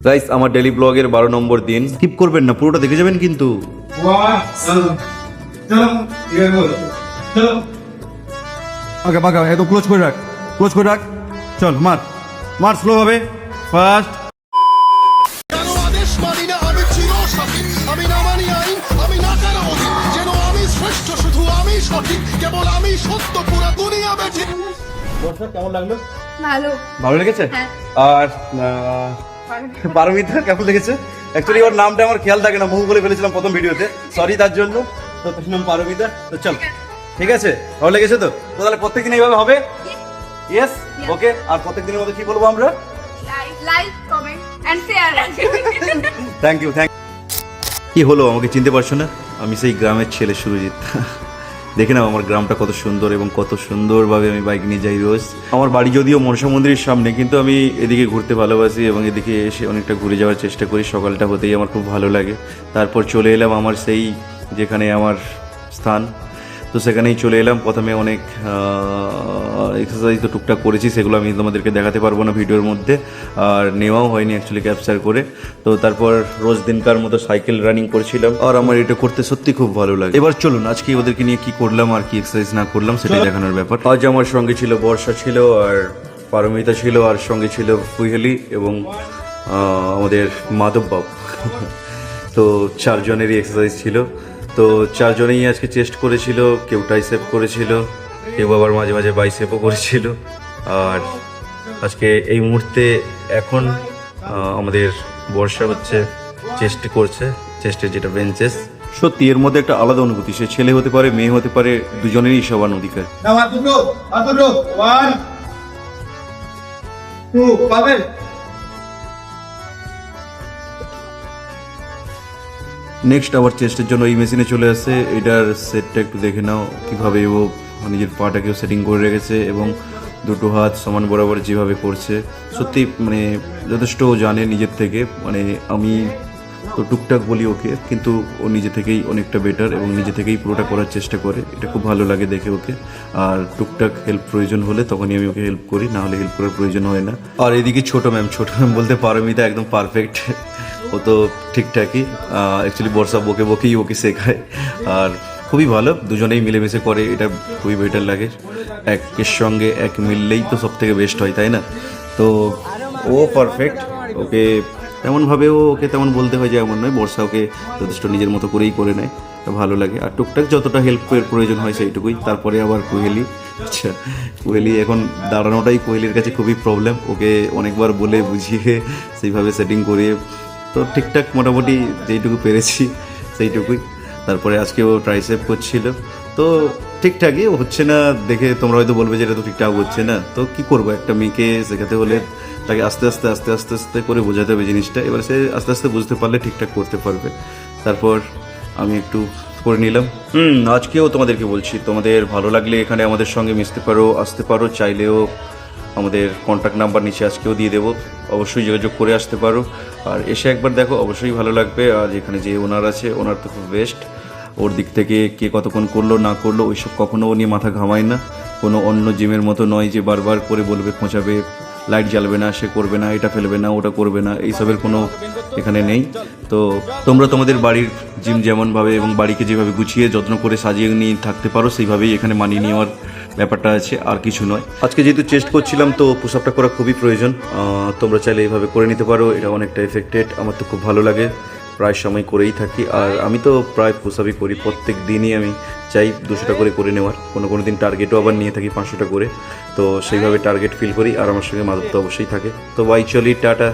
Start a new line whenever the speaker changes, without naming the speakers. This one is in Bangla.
গাইস আমার ডেইলি ব্লগের 12 নম্বর দিন, স্কিপ করবেন না, পুরোটা দেখে যাবেন কিন্তু।
আগে বাগা এত ক্লোজ করে রাখ চল মার মার স্লো হবে ফার্স্ট।
কেন আদেশ মানি না আমি চিরসঠিক, আমি না মানি আইন, আমি না কেন অধিক, যেন আমি শ্রেষ্ঠ, শুধু আমি সঠিক, কেবল আমি সত্য, পুরো দুনিয়া বেঠিক।
বর্ষা কেমন লাগলো?
ভালো।
ভালো লেগেছে?
হ্যাঁ।
আর পারমিতা কেমন লেগেছে? অ্যাকচুয়ালি ওর নামটা আমার খেয়াল থাকে না, বহু বলে ফেলেছিলাম প্রথম ভিডিওতে, সরি তার জন্য। তো তোর নাম পারমিতা। তো চল, ঠিক আছে, ভালো লেগেছে তো? তো তাহলে প্রত্যেকদিন এইভাবে হবে? ইয়েস, ওকে। আর প্রত্যেকদিনের মতো কি বলবো আমরা?
Like, comment and share.
Thank you. কি হলো, আমাকে চিনতে পারছো না? আমি সেই গ্রামের ছেলে সুরজিৎ। দেখে নাও আমার গ্রামটা কত সুন্দর এবং কত সুন্দরভাবে আমি বাইক নিয়ে যাই রোজ। আমার বাড়ি যদিও মনসা মন্দিরের সামনে, কিন্তু আমি এদিকে ঘুরতে ভালোবাসি এবং এদিকে এসে অনেকটা ঘুরে যাওয়ার চেষ্টা করি। সকালটা হতেই আমার খুব ভালো লাগে। তারপর চলে এলাম আমার সেই যেখানে আমার স্থান, তো সেখানেই চলে এলাম। প্রথমে অনেক এক্সারসাইজ তো টুকটাক করেছি, সেগুলো আমি তোমাদেরকে দেখাতে পারবো না ভিডিওর মধ্যে, আর নেওয়াও হয়নি অ্যাকচুয়ালি ক্যাপচার করে। তো তারপর রোজ দিনকার মতো সাইকেল রানিং করছিলাম, আর আমার এটা করতে সত্যি খুব ভালো লাগে। এবার চলুন আজকে ওদেরকে নিয়ে কি করলাম আর কি এক্সারসাইজ না করলাম সেটাই দেখানোর ব্যাপার। আজ আমার সঙ্গে ছিল বর্ষা, ছিল আর পারমিতা ছিল, আর সঙ্গে ছিল ফুইহেলি এবং আমাদের মাধব বাবু। তো চারজনেরই এক্সারসাইজ ছিল। তো চারজনেই আজকে চেস্ট করেছিল, কেউ ট্রাইসেপ করেছিল, কেউ আবার মাঝে মাঝে বাইসেপও করেছিল। আর আজকে এই মুহূর্তে এখন আমাদের বর্ষা হচ্ছে চেস্ট করছে, চেস্টের যেটা বেঞ্চেস। সত্যি এর মধ্যে একটা আলাদা অনুভূতি, সে ছেলে হতে পারে মেয়ে হতে পারে, দুজনেরই সমান অধিকার। নেক্সট আবার চেস্টের জন্য এই মেশিনে চলে আসছে। এটার সেটটা একটু দেখে নাও, কীভাবে ও নিজের পাটাকেও সেটিং করে রেখেছে এবং দুটো হাত সমান বরাবর যেভাবে করছে, সত্যি মানে যথেষ্ট ও জানে নিজের থেকে। মানে আমি তো টুকটাক বলি ওকে, কিন্তু ও নিজে থেকেই অনেকটা বেটার এবং নিজে থেকেই পুরোটা করার চেষ্টা করে। এটা খুব ভালো লাগে দেখে ওকে। আর টুকটাক হেল্প প্রয়োজন হলে তখনই আমি ওকে হেল্প করি, না হলে হেল্প করার প্রয়োজন হয় না। আর এদিকে ছোট ম্যাম বলতে পারমিতা একদম পারফেক্ট, ও তো ঠিকঠাকই। অ্যাকচুয়ালি বর্ষা বকেই ওকে শেখায়, আর খুবই ভালো, দুজনেই মিলেমিশে করে, এটা খুবই বেটার লাগে। একের সঙ্গে এক মিললেই তো সব থেকে বেস্ট হয়, তাই না? তো ও পারফেক্ট, ওকে তেমনভাবে ওকে তেমন বলতে হয় যে এমন নয়, বর্ষা ওকে যথেষ্ট নিজের মতো করেই করে নেয়, তো ভালো লাগে। আর টুকটাক যতটা হেল্পের প্রয়োজন হয় সেইটুকুই। তারপরে আবার কোহেলি, আচ্ছা কোহেলি এখন দাঁড়ানোটাই কোহেলির কাছে খুবই প্রবলেম, ওকে অনেকবার বলে বুঝিয়ে সেইভাবে সেটিং করিয়ে তো ঠিকঠাক মোটামুটি যেইটুকু পেরেছি সেইটুকুই। তারপরে আজকে ও ট্রাইসেপ করছিল, তো ঠিকঠাকই হচ্ছে না দেখে তোমরা হয়তো বলবে যে এটা তো ঠিকঠাক হচ্ছে না। তো কি করবো, একটা মেয়েকে শেখাতে হলে তাকে আস্তে আস্তে করে বোঝাতে হবে জিনিসটা। এবার সে আস্তে আস্তে বুঝতে পারলে ঠিকঠাক করতে পারবে। তারপর আমি একটু করে নিলাম। আজকেও তোমাদেরকে বলছি, তোমাদের ভালো লাগলে এখানে আমাদের সঙ্গে মিশতে পারো, আসতে পারো, চাইলেও আমাদের কন্ট্যাক্ট নাম্বার নিচে আজকেও দিয়ে দেবো, অবশ্যই যোগাযোগ করে আসতে পারো। আর এসে একবার দেখো, অবশ্যই ভালো লাগবে। আর এখানে যে ওনার আছে, ওনার তো খুব বেস্ট, ওর দিক থেকে কে কতক্ষণ করলো না করলো ওইসব কখনো ও নিয়ে মাথা ঘামায় না। কোনো অন্য জিমের মতো নয় যে বারবার করে বলবে, খোঁচাবে, লাইট জ্বালবে না, সে করবে না, এটা ফেলবে না, ওটা করবে না, এইসবের কোনো এখানে নেই। তো তোমরা তোমাদের বাড়ির জিম যেমনভাবে এবং বাড়িকে যেভাবে গুছিয়ে যত্ন করে সাজিয়ে নিয়ে থাকতে পারো, সেইভাবেই এখানে মানিয়ে নেওয়ার ব্যাপারটা আছে, আর কিছু নয়। আজকে যেহেতু চেস্ট করছিলাম, তো পুশ আপটা করা খুবই প্রয়োজন। তোমরা চাইলে এইভাবে করে নিতে পারো, এটা অনেকটা এফেক্টেড, আমার তো খুব ভালো লাগে, প্রায় সময় করেই থাকি। আর আমি তো প্রায় পুশ আপই করি, প্রত্যেক দিনই আমি চাই 200টা করে নেওয়ার, কোনো দিন টার্গেটও আবার নিয়ে থাকি 500টা করে। তো সেইভাবে টার্গেট ফিল করি, আর আমার সঙ্গে মাধব তো অবশ্যই থাকে। তো বাই, চলি, টাটা।